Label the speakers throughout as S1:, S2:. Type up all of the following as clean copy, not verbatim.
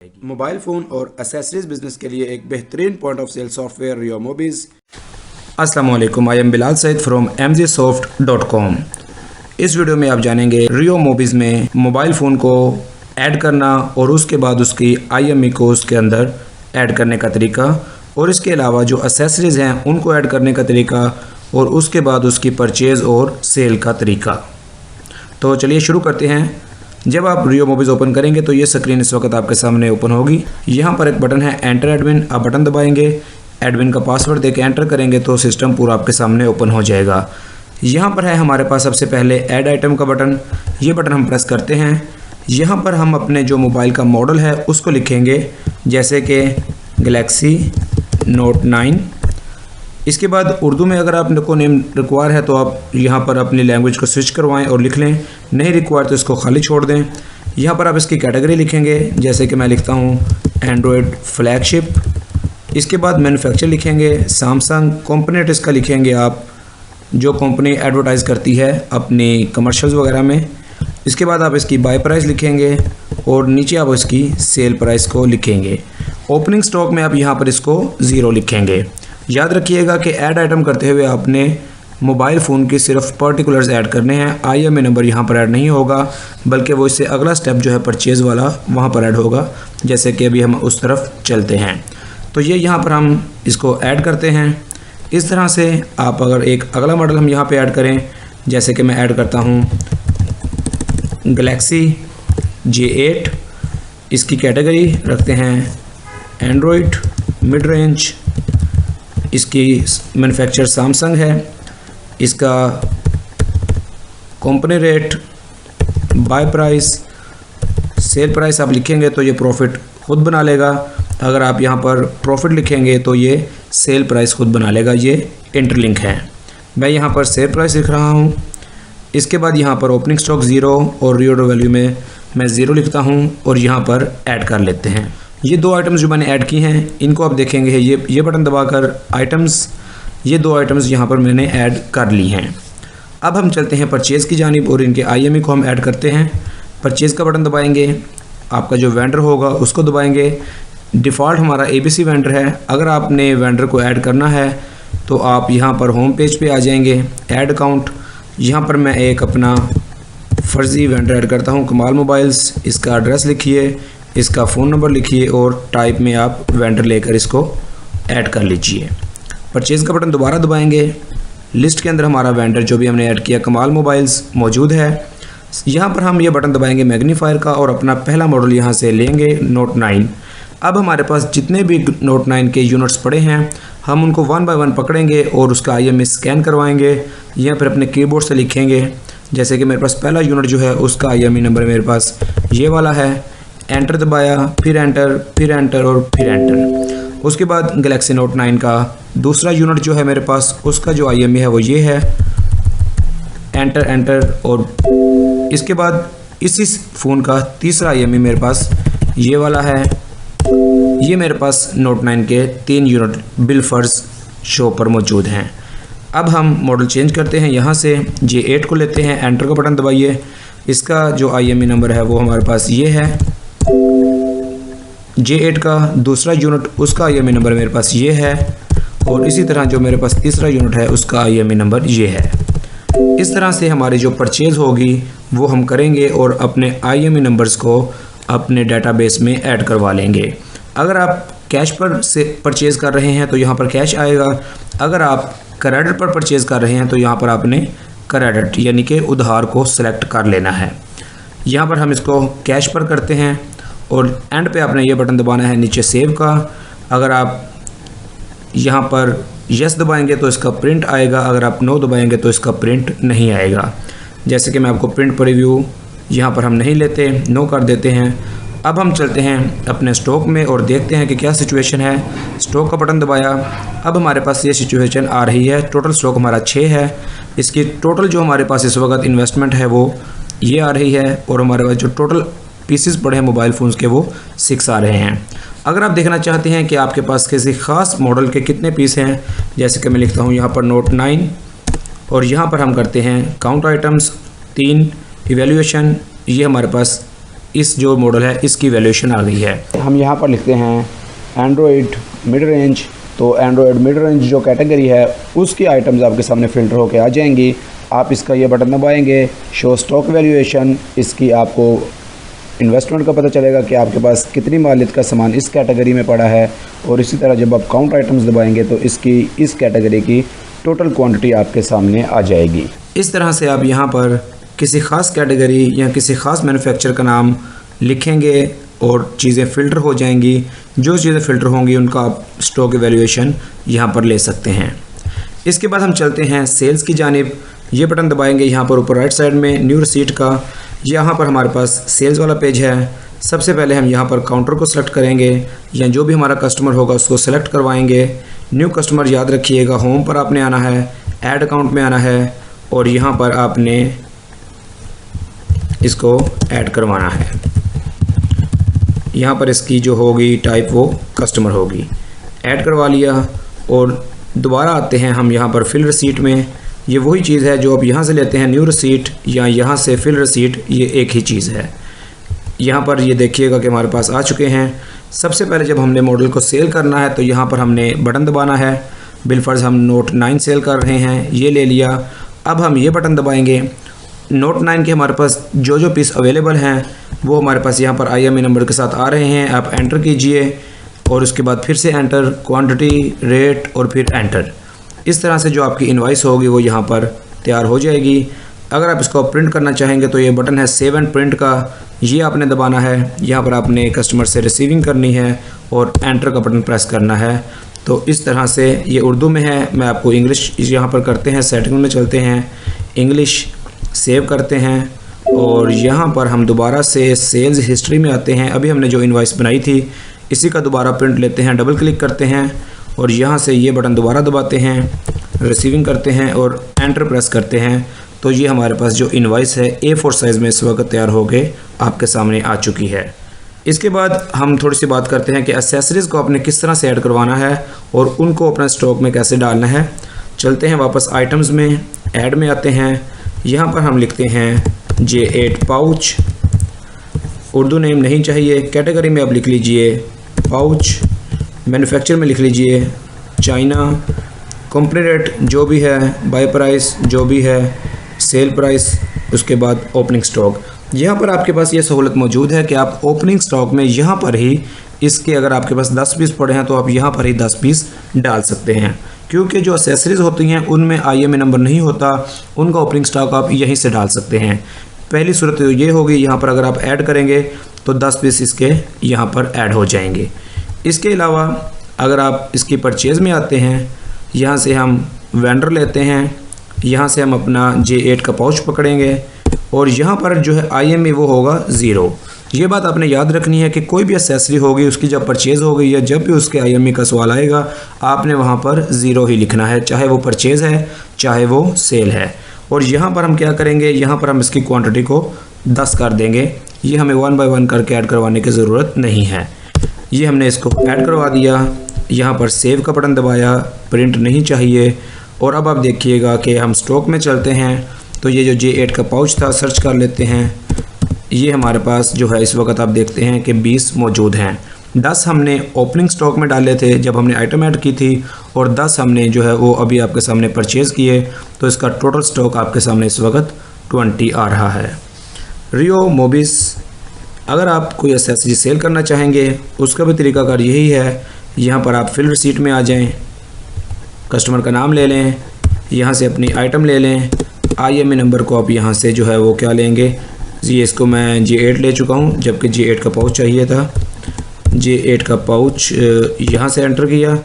S1: Mobile phone और accessories business के लिए एक बेहतरीन point of sale software Rio Mobiz. अस्सलाम वालेकुम, I am Bilal Saeed from mgsoft.com। इस वीडियो में आप जानेंगे रियो मोबीज़ में मोबाइल फ़ोन को ऐड करना और उसके बाद उसकी IME को उसके अंदर ऐड करने का तरीका, और इसके अलावा जो एसेसरीज़ हैं उनको ऐड करने का तरीका, और उसके बाद उसकी परचेज़ और सेल का तरीका। तो चलिए शुरू करते हैं। जब आप रियो मोबीज़ ओपन करेंगे तो ये स्क्रीन इस वक्त आपके सामने ओपन होगी। यहाँ पर एक बटन है एंटर एडमिन, आप बटन दबाएंगे, एडमिन का पासवर्ड देके एंटर करेंगे तो सिस्टम पूरा आपके सामने ओपन हो जाएगा। यहाँ पर है हमारे पास सबसे पहले ऐड आइटम का बटन, ये बटन हम प्रेस करते हैं। यहाँ पर हम अपने जो मोबाइल का मॉडल है उसको लिखेंगे, जैसे कि गैलेक्सी नोट 9। इसके बाद उर्दू में अगर आपको नेम रिक्वायर है तो आप यहाँ पर अपनी लैंग्वेज को स्विच करवाएं और लिख लें, नहीं रिक्वायर तो इसको खाली छोड़ दें। यहाँ पर आप इसकी कैटेगरी लिखेंगे, जैसे कि मैं लिखता हूँ एंड्रॉयड फ्लैगशिप। इसके बाद मैन्युफैक्चर लिखेंगे सैमसंग, कंपोनेंट इसका लिखेंगे आप जो कंपनी एडवर्टाइज़ करती है अपनी कमर्शियल्स वगैरह में। इसके बाद आप इसकी बाय प्राइस लिखेंगे और नीचे आप इसकी सेल प्राइस को लिखेंगे। ओपनिंग स्टॉक में आप यहाँ पर इसको 0 लिखेंगे। याद रखिएगा कि ऐड आइटम करते हुए आपने मोबाइल फ़ोन की सिर्फ पर्टिकुलर्स ऐड करने हैं, IME नंबर यहाँ पर ऐड नहीं होगा, बल्कि वो इससे अगला स्टेप जो है परचेज़ वाला वहाँ पर ऐड होगा, जैसे कि अभी हम उस तरफ चलते हैं। तो ये यहाँ पर हम इसको ऐड करते हैं। इस तरह से आप अगर एक अगला मॉडल हम यहाँ पे ऐड करें, जैसे कि मैं ऐड करता हूँ गैलेक्सी J8, इसकी कैटेगरी रखते हैं एंड्रॉयड मिड रेंज, इसकी मैन्युफैक्चर सैमसंग है, इसका company rate, buy price, sale price आप लिखेंगे तो ये प्रॉफिट खुद बना लेगा। अगर आप यहाँ पर प्रॉफिट लिखेंगे तो ये सेल प्राइस खुद बना लेगा, ये इंटरलिंक है। मैं यहाँ पर सेल प्राइस लिख रहा हूँ। इसके बाद यहाँ पर ओपनिंग स्टॉक 0 और रीऑर्डर वैल्यू में मैं 0 लिखता हूँ और यहाँ पर ऐड कर लेते हैं। ये 2 आइटम्स जो मैंने ऐड की हैं इनको आप देखेंगे ये बटन दबाकर आइटम्स, ये 2 आइटम्स यहाँ पर मैंने ऐड कर ली हैं। अब हम चलते हैं परचेज़ की जानिब और इनके IME को हम ऐड करते हैं। परचेज़ का बटन दबाएंगे, आपका जो वेंडर होगा उसको दबाएंगे। डिफ़ॉल्ट हमारा ABC वेंडर है। अगर आपने वेंडर को ऐड करना है तो आप यहाँ पर होम पेज पे आ जाएंगे, ऐड अकाउंट। यहाँ पर मैं एक अपना फ़र्ज़ी वेंडर ऐड करता हूँ, कमाल मोबाइल्स। इसका एड्रेस लिखिए, इसका फ़ोन नंबर लिखिए और टाइप में आप वेंडर लेकर इसको ऐड कर लीजिए। परचेज़ का बटन दोबारा दबाएंगे। लिस्ट के अंदर हमारा वेंडर जो भी हमने ऐड किया कमाल मोबाइल्स मौजूद है। यहाँ पर हम ये बटन दबाएंगे मैग्नीफायर का और अपना पहला मॉडल यहाँ से लेंगे नोट 9। अब हमारे पास जितने भी नोट 9 के यूनिट्स पड़े हैं हम उनको 1 बाय 1 पकड़ेंगे और उसका IME स्कैन करवाएंगे। यहाँ पर अपने कीबोर्ड से लिखेंगे, जैसे कि मेरे पास पहला यूनिट जो है उसका IME नंबर मेरे पास ये वाला है। एंटर दबाया, फिर एंटर, फिर एंटर और फिर एंटर। उसके बाद गैलेक्सी नोट 9 का दूसरा यूनिट जो है मेरे पास उसका जो IME है वो ये है। एंटर एंटर और इसके बाद इसी फ़ोन का तीसरा IME मेरे पास ये वाला है। ये मेरे पास नोट 9 के 3 यूनिट बिल फ़र्ज शो पर मौजूद हैं। अब हम मॉडल चेंज करते हैं, यहाँ से J8 को लेते हैं, एंटर का बटन दबाइए। इसका जो IME नंबर है वो हमारे पास ये है। J8 का दूसरा यूनिट उसका IME नंबर मेरे पास ये है और इसी तरह जो मेरे पास तीसरा यूनिट है उसका IME नंबर ये है। इस तरह से हमारी जो परचेज़ होगी वो हम करेंगे और अपने IME नंबर्स को अपने डेटाबेस में ऐड करवा लेंगे। अगर आप कैश पर से परचेज़ कर रहे हैं तो यहाँ पर कैश आएगा। अगर आप क्रेडिट पर परचेज़ कर रहे हैं तो यहाँ पर आपने क्रेडिट यानी कि उधार को सिलेक्ट कर लेना है। यहाँ पर हम इसको कैश पर करते हैं और एंड पे आपने ये बटन दबाना है नीचे सेव का। अगर आप यहाँ पर यस दबाएंगे तो इसका प्रिंट आएगा, अगर आप नो दबाएंगे तो इसका प्रिंट नहीं आएगा। जैसे कि मैं आपको प्रिंट प्रीव्यू यहाँ पर हम नहीं लेते, नो कर देते हैं। अब हम चलते हैं अपने स्टॉक में और देखते हैं कि क्या सिचुएशन है। स्टॉक का बटन दबाया, अब हमारे पास ये सिचुएशन आ रही है। टोटल स्टॉक हमारा 6 है। इसकी टोटल जो हमारे पास इस वक्त इन्वेस्टमेंट है वो ये आ रही है और हमारे पास जो टोटल पीसेस पड़े हैं मोबाइल फ़ोन्स के वो 6 आ रहे हैं। अगर आप देखना चाहते हैं कि आपके पास किसी ख़ास मॉडल के कितने पीस हैं, जैसे कि मैं लिखता हूँ यहाँ पर नोट 9 और यहाँ पर हम करते हैं काउंट आइटम्स 3, इवैल्यूएशन, ये हमारे पास इस जो मॉडल है इसकी वैल्यूएशन आ गई है। हम यहाँ पर लिखते हैं एंड्रॉयड मिड रेंज, तो एंड्रॉयड मिड रेंज जो कैटेगरी है उसकी आइटम्स आपके सामने फ़िल्टर होकर आ जाएंगी। आप इसका ये बटन दबाएंगे, शो स्टॉक वैल्यूएशन, इसकी आपको इन्वेस्टमेंट का पता चलेगा कि आपके पास कितनी मालियत का सामान इस कैटेगरी में पड़ा है। और इसी तरह जब आप काउंट आइटम्स दबाएंगे तो इसकी इस कैटेगरी की टोटल क्वांटिटी आपके सामने आ जाएगी। इस तरह से आप यहाँ पर किसी ख़ास कैटेगरी या किसी ख़ास मैन्युफैक्चर का नाम लिखेंगे और चीज़ें फ़िल्टर हो जाएंगी। जो चीज़ें फ़िल्टर होंगी उनका आप स्टॉक वैल्यूएशन यहाँ पर ले सकते हैं। इसके बाद हम चलते हैं सेल्स की जानिब। ये बटन दबाएंगे यहाँ पर ऊपर राइट साइड में न्यू रिसीट का, यहाँ पर हमारे पास सेल्स वाला पेज है। सबसे पहले हम यहाँ पर काउंटर को सिलेक्ट करेंगे या जो भी हमारा कस्टमर होगा उसको सेलेक्ट करवाएंगे। न्यू कस्टमर याद रखिएगा, होम पर आपने आना है, ऐड अकाउंट में आना है और यहाँ पर आपने इसको ऐड करवाना है। यहाँ पर इसकी जो होगी टाइप वो कस्टमर होगी। ऐड करवा लिया और दोबारा आते हैं हम यहाँ पर फिल रिसीट में। ये वही चीज़ है जो आप यहाँ से लेते हैं, न्यू रिसीट या यहाँ से फिल रिसीट, ये एक ही चीज़ है। यहाँ पर ये देखिएगा कि हमारे पास आ चुके हैं। सबसे पहले जब हमने मॉडल को सेल करना है तो यहाँ पर हमने बटन दबाना है। बिलफर्ज हम नोट 9 सेल कर रहे हैं, ये ले लिया। अब हम ये बटन दबाएंगे। नोट 9 के हमारे पास जो पीस अवेलेबल हैं वो हमारे पास यहाँ पर IME नंबर के साथ आ रहे हैं। आप एंटर कीजिए और उसके बाद फिर से एंटर, क्वांटिटी, रेट और फिर एंटर। इस तरह से जो आपकी इनवाइस होगी वो यहाँ पर तैयार हो जाएगी। अगर आप इसको प्रिंट करना चाहेंगे तो ये बटन है सेव एंड प्रिंट का, ये आपने दबाना है। यहाँ पर आपने कस्टमर से रिसीविंग करनी है और एंटर का बटन प्रेस करना है। तो इस तरह से ये उर्दू में है। मैं आपको इंग्लिश यहाँ पर करते हैं, सेटिंग में चलते हैं, इंग्लिश सेव करते हैं और यहाँ पर हम दोबारा से सेल्स हिस्ट्री में आते हैं। अभी हमने जो इनवाइस बनाई थी इसी का दोबारा प्रिंट लेते हैं, डबल क्लिक करते हैं और यहाँ से ये बटन दोबारा दबाते हैं, रिसीविंग करते हैं और एंटर प्रेस करते हैं। तो ये हमारे पास जो इनवाइस है A4 साइज़ में इस वक्त तैयार हो के आपके सामने आ चुकी है। इसके बाद हम थोड़ी सी बात करते हैं कि एसेसरीज़ को आपने किस तरह से ऐड करवाना है और उनको अपने स्टॉक में कैसे डालना है। चलते हैं वापस आइटम्स में, ऐड में आते हैं। यहाँ पर हम लिखते हैं J8 पाउच, उर्दू नेम नहीं चाहिए। कैटेगरी में आप लिख लीजिए पाउच, मैन्युफैक्चर में लिख लीजिए चाइना, कंपनी रेट जो भी है, बाय प्राइस जो भी है, सेल प्राइस, उसके बाद ओपनिंग स्टॉक। यहाँ पर आपके पास ये सहूलत मौजूद है कि आप ओपनिंग स्टॉक में यहाँ पर ही इसके अगर आपके पास 10 पीस पड़े हैं तो आप यहाँ पर ही 10 पीस डाल सकते हैं, क्योंकि जो एक्सेसरीज़ होती हैं उनमें IME नंबर नहीं होता, उनका ओपनिंग स्टॉक आप यहीं से डाल सकते हैं। पहली सूरत तो ये होगी, यहाँ पर अगर आप ऐड करेंगे तो 10 पीस इसके यहाँ पर ऐड हो जाएंगे। इसके अलावा अगर आप इसकी परचेज़ में आते हैं, यहाँ से हम वेंडर लेते हैं, यहाँ से हम अपना J8 का पाउच पकड़ेंगे और यहाँ पर जो है IME वो होगा 0। ये बात आपने याद रखनी है कि कोई भी एक्सेसरी होगी उसकी जब परचेज़ होगी या जब भी उसके IME का सवाल आएगा आपने वहाँ पर 0 ही लिखना है, चाहे वो परचेज़ है चाहे वो सेल है। और यहाँ पर हम क्या करेंगे, यहाँ पर हम इसकी क्वांटिटी को 10 कर देंगे। ये हमें 1 बाय 1 करके ऐड करवाने की ज़रूरत नहीं है। ये हमने इसको ऐड करवा दिया, यहाँ पर सेव का बटन दबाया, प्रिंट नहीं चाहिए। और अब आप देखिएगा कि हम स्टॉक में चलते हैं तो ये जो J8 का पाउच था सर्च कर लेते हैं। ये हमारे पास जो है इस वक्त आप देखते हैं कि 20 मौजूद हैं। 10 हमने ओपनिंग स्टॉक में डाले थे जब हमने आइटम ऐड की थी और 10 हमने जो है वो अभी आपके सामने परचेज़ किए, तो इसका टोटल स्टॉक आपके सामने इस वक्त 20 आ रहा है। रियो मोबिस, अगर आप कोई एक्सेसरी सेल करना चाहेंगे उसका भी तरीकाकार यही है। यहाँ पर आप फिल रिसीट में आ जाएं, कस्टमर का नाम ले लें, यहाँ से अपनी आइटम ले लें, IME नंबर को आप यहाँ से जो है वो क्या लेंगे, ये इसको मैं J8 ले चुका हूँ जबकि J8 का पाउच चाहिए था। J8 का पाउच यहाँ से एंटर किया,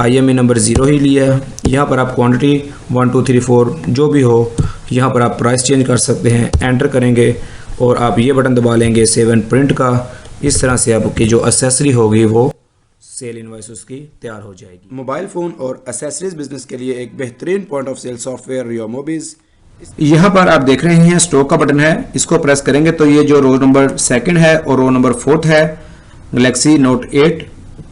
S1: IME नंबर 0 ही लिया। यहाँ पर आप क्वांटिटी 1 2 3 4 जो भी हो, यहाँ पर आप प्राइस चेंज कर सकते हैं, एंटर करेंगे और आप ये बटन दबा लेंगे सेव एंड प्रिंट का। इस तरह से आपकी जो एक्सेसरी होगी वो सेल इनवॉइस उसकी तैयार हो जाएगी। मोबाइल फ़ोन और एक्सेसरीज बिजनेस के लिए एक बेहतरीन point of sale software Rio Mobiz. यहाँ पर आप देख रहे हैं स्टॉक का बटन है, इसको प्रेस करेंगे तो ये जो रो नंबर 2 है और रो नंबर 4 है गैलेक्सी नोट 8,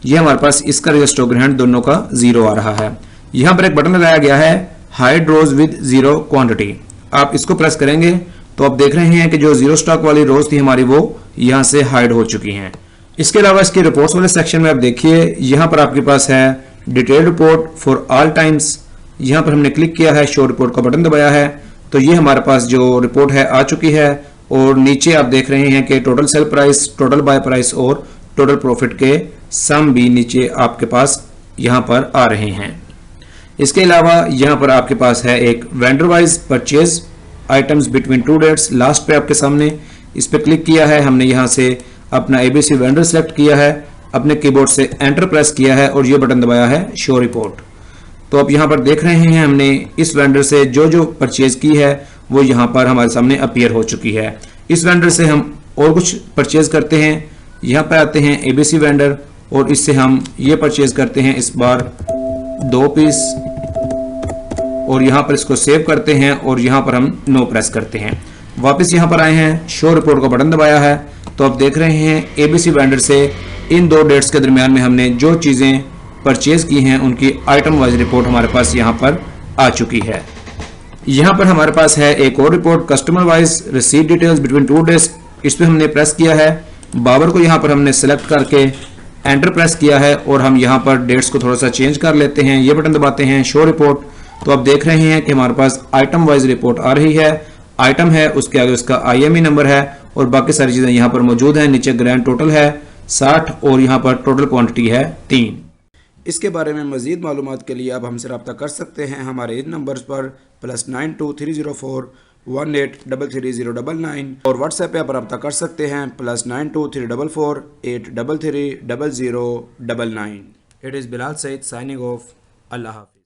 S1: ये हमारे पास इसका जो स्टॉक हैंड दोनों का 0 आ रहा है। यहाँ पर एक बटन लगाया गया है हाइड रोज विद 0 क्वांटिटी, आप इसको प्रेस करेंगे तो आप देख रहे हैं कि जो 0 स्टॉक वाली रोज थी हमारी वो यहाँ से हाइड हो चुकी हैं। इसके अलावा इसके रिपोर्ट्स वाले सेक्शन में आप देखिए, यहाँ पर आपके पास है detail report for all times. यहाँ पर हमने क्लिक किया है, शो रिपोर्ट का बटन दबाया है, तो ये हमारे पास जो रिपोर्ट है आ चुकी है। और नीचे आप देख रहे हैं कि total sale price, total buy price और टोटल प्रॉफिट के सम भी नीचे आपके पास यहाँ पर आ रहे हैं। इसके अलावा यहाँ पर आपके पास है एक vendor wise purchase items between two dates. Last पे आपके सामने इस पे क्लिक किया है, हमने यहाँ से अपना एबीसी वेंडर सेलेक्ट किया है, अपने कीबोर्ड से एंटर प्रेस किया है और ये बटन दबाया है शो रिपोर्ट। तो आप यहाँ पर देख रहे हैं हमने इस वेंडर से जो जो परचेज की है वो यहाँ पर हमारे सामने अपीयर हो चुकी है। इस वेंडर से हम और कुछ परचेज करते हैं, यहाँ पर आते हैं एबीसी वेंडर और इससे हम ये परचेज करते हैं इस बार 2 पीस और यहाँ पर इसको सेव करते हैं और यहाँ पर हम नो प्रेस करते हैं। वापस यहाँ पर आए हैं, शो रिपोर्ट का बटन दबाया है, तो आप देख रहे हैं एबीसी वेंडर से इन 2 डेट्स के दरमियान में हमने जो चीज़ें परचेज की हैं उनकी आइटम वाइज रिपोर्ट हमारे पास यहाँ पर आ चुकी है। यहाँ पर हमारे पास है एक और report customer wise receipt details between 2 days. इस पर हमने प्रेस किया है, बाबर को यहाँ पर हमने सेलेक्ट करके एंटर प्रेस किया है और हम यहाँ पर डेट्स को थोड़ा सा चेंज कर लेते हैं। ये बटन दबाते हैं शो रिपोर्ट, तो आप देख रहे हैं कि हमारे पास आइटम वाइज रिपोर्ट आ रही है। आइटम है, उसके आगे उसका IME नंबर है और बाकी सारी चीज़ें यहाँ पर मौजूद हैं। नीचे ग्रैंड टोटल है 60 और यहाँ पर टोटल क्वांटिटी है 3। इसके बारे में मज़ीद मालूमात के लिए आप हमसे रब्ता कर सकते हैं हमारे इन नंबर्स पर +923041833099 और व्हाट्सएप पे आप रब्ता कर सकते हैं +923448330099। It is Bilal Saeed signing off. अल्लाह हाफ़िज़।